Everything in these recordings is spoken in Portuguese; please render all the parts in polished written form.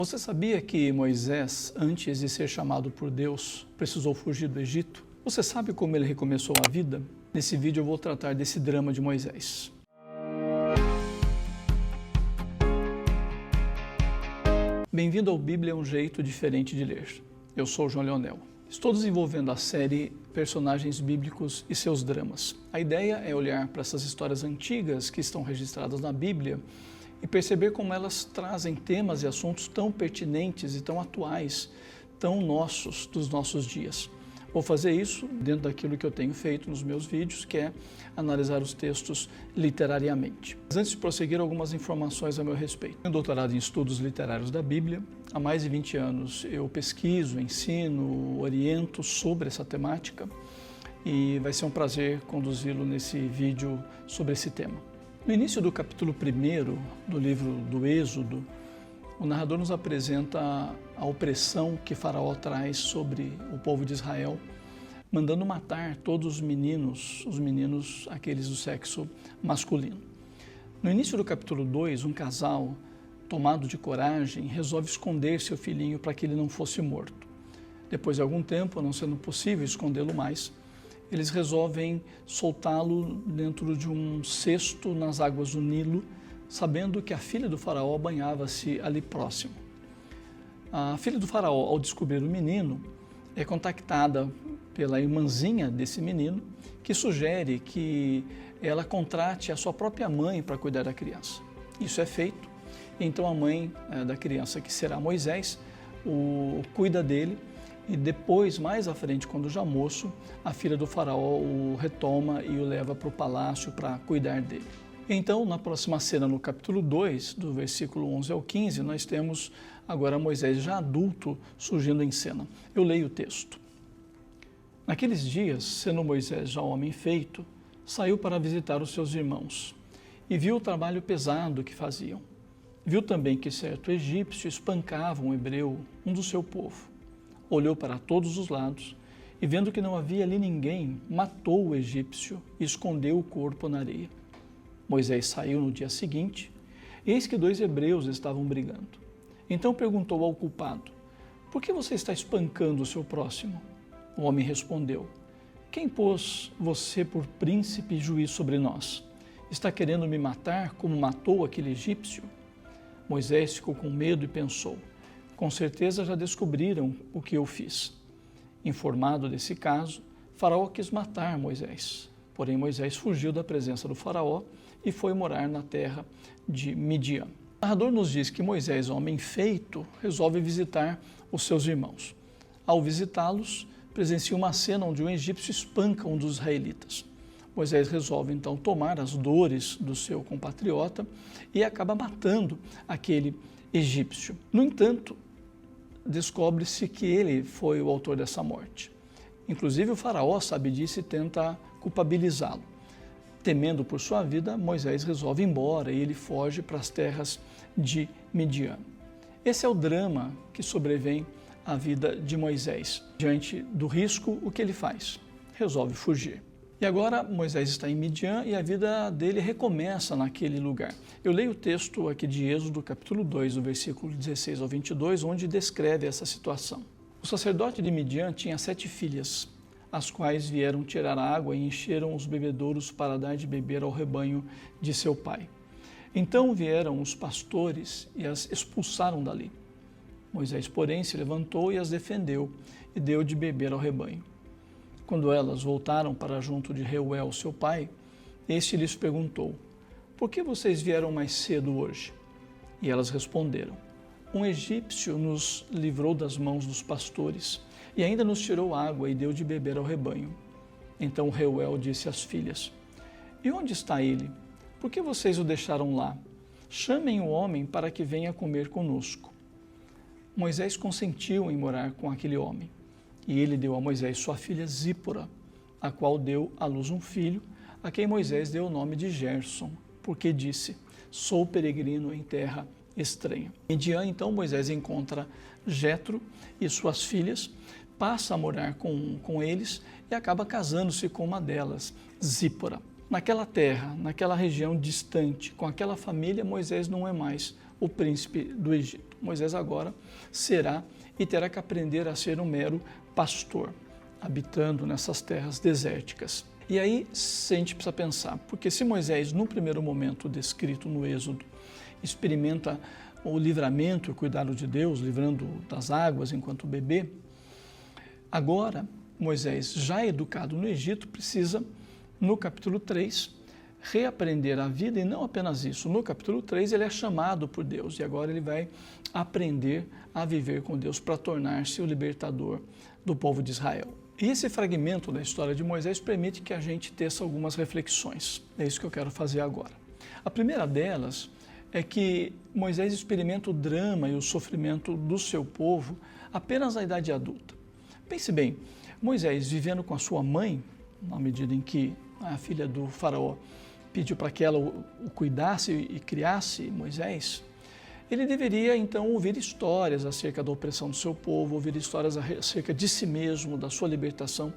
Você sabia que Moisés, antes de ser chamado por Deus, precisou fugir do Egito? Você sabe como ele recomeçou a vida? Nesse vídeo eu vou tratar desse drama de Moisés. Bem-vindo ao Bíblia, um jeito diferente de ler. Eu sou o João Leonel. Estou desenvolvendo a série Personagens Bíblicos e seus dramas. A ideia é olhar para essas histórias antigas que estão registradas na Bíblia e perceber como elas trazem temas e assuntos tão pertinentes e tão atuais, tão nossos, dos nossos dias. Vou fazer isso dentro daquilo que eu tenho feito nos meus vídeos, que é analisar os textos literariamente. Mas antes de prosseguir, algumas informações a meu respeito. Tenho doutorado em estudos literários da Bíblia. Há mais de 20 anos eu pesquiso, ensino, oriento sobre essa temática e vai ser um prazer conduzi-lo nesse vídeo sobre esse tema. No início do capítulo 1 do livro do Êxodo, o narrador nos apresenta a opressão que Faraó traz sobre o povo de Israel, mandando matar todos os meninos aqueles do sexo masculino. No início do capítulo 2, um casal, tomado de coragem, resolve esconder seu filhinho para que ele não fosse morto. Depois de algum tempo, não sendo possível escondê-lo mais, eles resolvem soltá-lo dentro de um cesto nas águas do Nilo, sabendo que a filha do faraó banhava-se ali próximo. A filha do faraó, ao descobrir o menino, é contactada pela irmãzinha desse menino, que sugere que ela contrate a sua própria mãe para cuidar da criança. Isso é feito, então a mãe da criança, que será Moisés, cuida dele, e depois, mais à frente, quando já moço, a filha do faraó o retoma e o leva para o palácio para cuidar dele. Então, na próxima cena, no capítulo 2, do versículo 11 ao 15, nós temos agora Moisés já adulto surgindo em cena. Eu leio o texto. Naqueles dias, sendo Moisés já homem feito, saiu para visitar os seus irmãos e viu o trabalho pesado que faziam. Viu também que certo egípcio espancava um hebreu, um do seu povo. Olhou para todos os lados e, vendo que não havia ali ninguém, matou o egípcio e escondeu o corpo na areia. Moisés saiu no dia seguinte, e eis que 2 hebreus estavam brigando. Então perguntou ao culpado: por que você está espancando o seu próximo? O homem respondeu: quem pôs você por príncipe e juiz sobre nós? Está querendo me matar como matou aquele egípcio? Moisés ficou com medo e pensou: com certeza já descobriram o que eu fiz. Informado desse caso, Faraó quis matar Moisés. Porém, Moisés fugiu da presença do faraó e foi morar na terra de Midian. O narrador nos diz que Moisés, homem feito, resolve visitar os seus irmãos. Ao visitá-los, presencia uma cena onde um egípcio espanca um dos israelitas. Moisés resolve então tomar as dores do seu compatriota e acaba matando aquele egípcio. No entanto, descobre-se que ele foi o autor dessa morte. Inclusive o faraó sabe disso e tenta culpabilizá-lo. Temendo por sua vida, Moisés resolve ir embora e ele foge para as terras de Midian. Esse é o drama que sobrevém à vida de Moisés. Diante do risco, o que ele faz? Resolve fugir. E agora Moisés está em Midian e a vida dele recomeça naquele lugar. Eu leio o texto aqui de Êxodo, capítulo 2, do versículo 16 ao 22, onde descreve essa situação. O sacerdote de Midian tinha 7 filhas, as quais vieram tirar água e encheram os bebedouros para dar de beber ao rebanho de seu pai. Então vieram os pastores e as expulsaram dali. Moisés, porém, se levantou e as defendeu e deu de beber ao rebanho. Quando elas voltaram para junto de Reuel, seu pai, este lhes perguntou: por que vocês vieram mais cedo hoje? E elas responderam: um egípcio nos livrou das mãos dos pastores e ainda nos tirou água e deu de beber ao rebanho. Então Reuel disse às filhas: e onde está ele? Por que vocês o deixaram lá? Chamem o homem para que venha comer conosco. Moisés consentiu em morar com aquele homem. E ele deu a Moisés sua filha Zípora, a qual deu à luz um filho, a quem Moisés deu o nome de Gerson, porque disse: sou peregrino em terra estranha. Em Midian, então, Moisés encontra Jetro e suas filhas, passa a morar com eles e acaba casando-se com uma delas, Zípora. Naquela terra, naquela região distante, com aquela família, Moisés não é mais o príncipe do Egito. Moisés agora será e terá que aprender a ser um mero pastor, habitando nessas terras desérticas. E aí a gente precisa pensar, porque se Moisés, no primeiro momento descrito no Êxodo, experimenta o livramento e o cuidado de Deus, livrando das águas enquanto bebê, agora Moisés, já educado no Egito, precisa, no capítulo 3, reaprender a vida, e não apenas isso. No capítulo 3 ele é chamado por Deus e agora ele vai aprender a viver com Deus para tornar-se o libertador do povo de Israel. E esse fragmento da história de Moisés permite que a gente teça algumas reflexões. É isso que eu quero fazer agora. A primeira delas é que Moisés experimenta o drama e o sofrimento do seu povo apenas na idade adulta. Pense bem, Moisés vivendo com a sua mãe, na medida em que a filha do faraó pediu para que ela o cuidasse e criasse Moisés, ele deveria então ouvir histórias acerca da opressão do seu povo, ouvir histórias acerca de si mesmo, da sua libertação.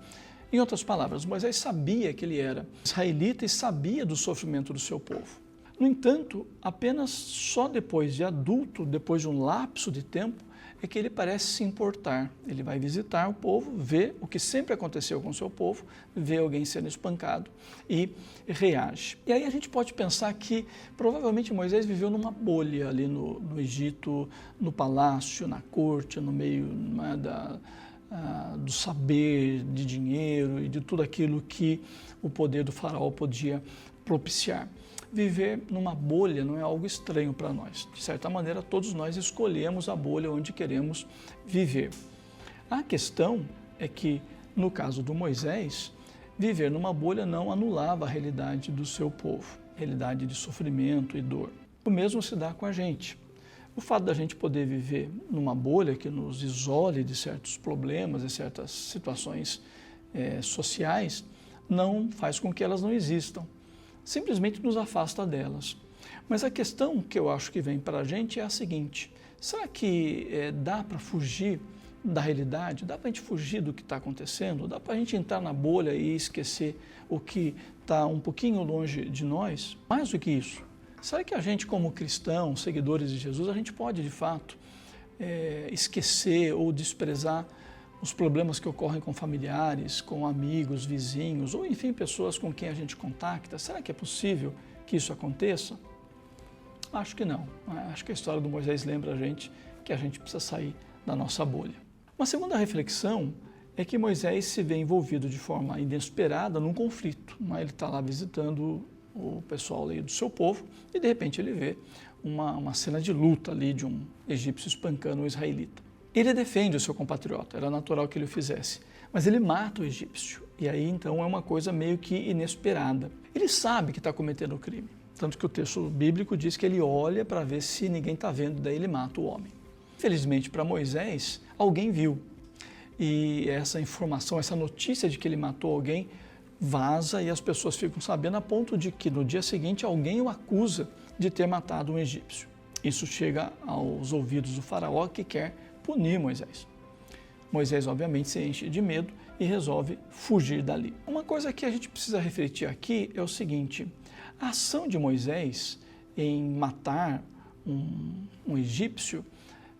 Em outras palavras, Moisés sabia que ele era israelita e sabia do sofrimento do seu povo. No entanto, apenas só depois de adulto, depois de um lapso de tempo, é que ele parece se importar. Ele vai visitar o povo, vê o que sempre aconteceu com o seu povo, vê alguém sendo espancado e reage. E aí a gente pode pensar que provavelmente Moisés viveu numa bolha ali no Egito, no palácio, na corte, no meio do saber, de dinheiro e de tudo aquilo que o poder do faraó podia propiciar. Viver numa bolha não é algo estranho para nós. De certa maneira, todos nós escolhemos a bolha onde queremos viver. A questão é que, no caso do Moisés, viver numa bolha não anulava a realidade do seu povo, realidade de sofrimento e dor. O mesmo se dá com a gente. O fato da gente poder viver numa bolha que nos isole de certos problemas e certas situações sociais não faz com que elas não existam. Simplesmente nos afasta delas. Mas a questão que eu acho que vem para a gente é a seguinte: será que dá para fugir da realidade? Dá para a gente fugir do que está acontecendo? Dá para a gente entrar na bolha e esquecer o que está um pouquinho longe de nós? Mais do que isso, será que a gente, como cristãos, seguidores de Jesus, a gente pode de fato esquecer ou desprezar os problemas que ocorrem com familiares, com amigos, vizinhos, ou enfim, pessoas com quem a gente contacta? Será que é possível que isso aconteça? Acho que não. Acho que a história do Moisés lembra a gente que a gente precisa sair da nossa bolha. Uma segunda reflexão é que Moisés se vê envolvido de forma inesperada num conflito. Ele está lá visitando o pessoal ali do seu povo e de repente ele vê uma cena de luta ali de um egípcio espancando um israelita. Ele defende o seu compatriota, era natural que ele o fizesse, mas ele mata o egípcio. E aí então é uma coisa meio que inesperada. Ele sabe que está cometendo o crime, tanto que o texto bíblico diz que ele olha para ver se ninguém está vendo, daí ele mata o homem. Infelizmente para Moisés, alguém viu. E essa informação, essa notícia de que ele matou alguém vaza e as pessoas ficam sabendo a ponto de que no dia seguinte alguém o acusa de ter matado um egípcio. Isso chega aos ouvidos do faraó, que quer punir Moisés. Moisés, obviamente, se enche de medo e resolve fugir dali. Uma coisa que a gente precisa refletir aqui é o seguinte: a ação de Moisés em matar um egípcio,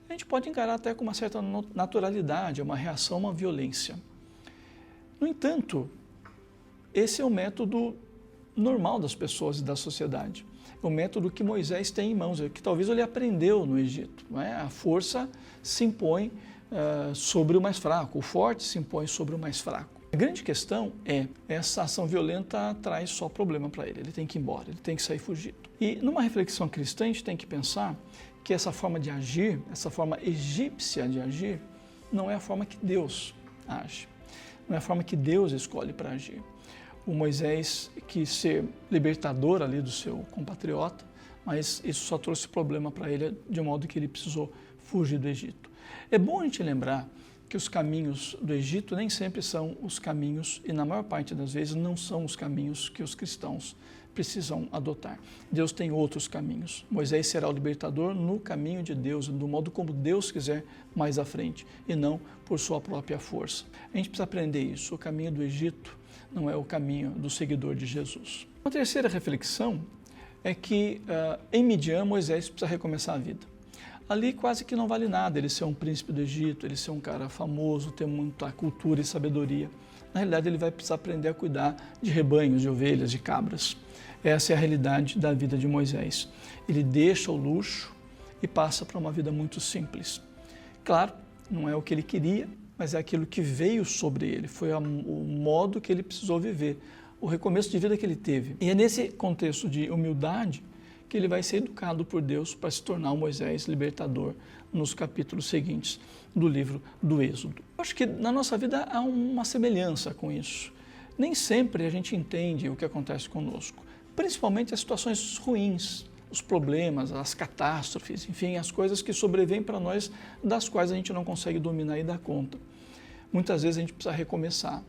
a gente pode encarar até com uma certa naturalidade, uma reação a uma violência. No entanto, esse é o método normal das pessoas e da sociedade. É o método que Moisés tem em mãos, que talvez ele aprendeu no Egito. Não é? A força se impõe sobre o mais fraco, o forte se impõe sobre o mais fraco. A grande questão é, essa ação violenta traz só problema para ele tem que ir embora, ele tem que sair fugido. E numa reflexão cristã, a gente tem que pensar que essa forma de agir, essa forma egípcia de agir, não é a forma que Deus age, não é a forma que Deus escolhe para agir. O Moisés quis ser libertador ali do seu compatriota, mas isso só trouxe problema para ele, de modo que ele precisou fugir do Egito. É bom a gente lembrar que os caminhos do Egito nem sempre são os caminhos, e na maior parte das vezes não são os caminhos que os cristãos precisam adotar. Deus tem outros caminhos. Moisés será o libertador no caminho de Deus, do modo como Deus quiser mais à frente, e não por sua própria força. A gente precisa aprender isso. O caminho do Egito não é o caminho do seguidor de Jesus. Uma terceira reflexão é que em Midian, Moisés precisa recomeçar a vida. ali quase que não vale nada ele ser um príncipe do Egito, ele ser um cara famoso, ter muita cultura e sabedoria. Na realidade, ele vai precisar aprender a cuidar de rebanhos, de ovelhas, de cabras. Essa é a realidade da vida de Moisés. Ele deixa o luxo e passa para uma vida muito simples. Claro, não é o que ele queria, mas é aquilo que veio sobre ele, foi o modo que ele precisou viver, o recomeço de vida que ele teve. E é nesse contexto de humildade que ele vai ser educado por Deus para se tornar o Moisés libertador nos capítulos seguintes do livro do Êxodo. Eu acho que na nossa vida há uma semelhança com isso. Nem sempre a gente entende o que acontece conosco, principalmente as situações ruins, os problemas, as catástrofes, enfim, as coisas que sobrevêm para nós, das quais a gente não consegue dominar e dar conta. Muitas vezes a gente precisa recomeçar.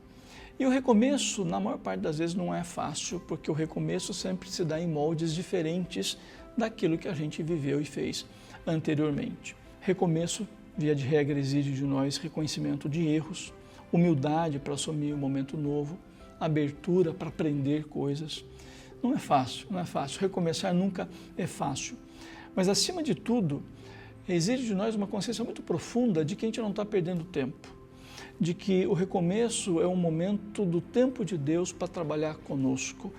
E o recomeço, na maior parte das vezes, não é fácil, porque o recomeço sempre se dá em moldes diferentes daquilo que a gente viveu e fez anteriormente. Recomeço, via de regra, exige de nós reconhecimento de erros, humildade para assumir um momento novo, abertura para aprender coisas. Não é fácil, não é fácil. Recomeçar nunca é fácil. Mas, acima de tudo, exige de nós uma consciência muito profunda de que a gente não está perdendo tempo, de que o recomeço é um momento do tempo de Deus para trabalhar conosco.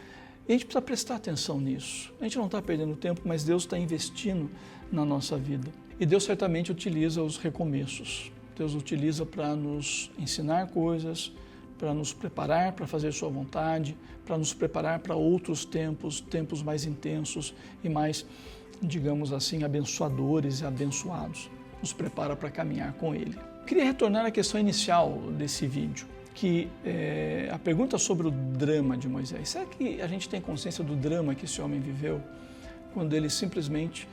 E a gente precisa prestar atenção nisso. A gente não está perdendo tempo, mas Deus está investindo na nossa vida. E Deus certamente utiliza os recomeços. Deus utiliza para nos ensinar coisas, para nos preparar para fazer sua vontade, para nos preparar para outros tempos, tempos mais intensos e mais, digamos assim, abençoadores e abençoados. Nos prepara para caminhar com Ele. Queria retornar à questão inicial desse vídeo, que é a pergunta sobre o drama de Moisés. Será que a gente tem consciência do drama que esse homem viveu quando ele simplesmente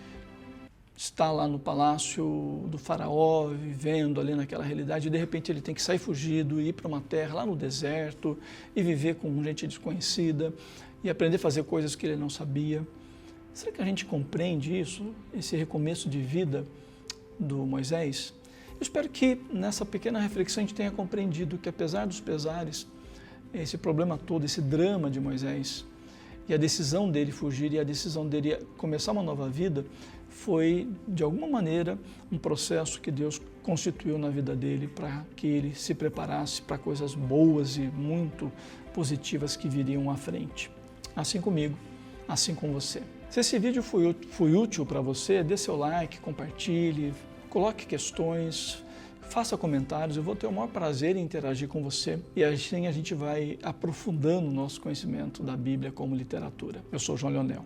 está lá no palácio do faraó, vivendo ali naquela realidade, e de repente ele tem que sair fugido e ir para uma terra lá no deserto e viver com gente desconhecida e aprender a fazer coisas que ele não sabia? Será que a gente compreende isso, esse recomeço de vida do Moisés? Eu espero que nessa pequena reflexão a gente tenha compreendido que, apesar dos pesares, esse problema todo, esse drama de Moisés e a decisão dele fugir e a decisão dele começar uma nova vida, foi, de alguma maneira, um processo que Deus constituiu na vida dele para que ele se preparasse para coisas boas e muito positivas que viriam à frente. Assim comigo, assim com você. Se esse vídeo foi útil para você, dê seu like, compartilhe, coloque questões, faça comentários, eu vou ter o maior prazer em interagir com você e assim a gente vai aprofundando o nosso conhecimento da Bíblia como literatura. Eu sou João Leonel.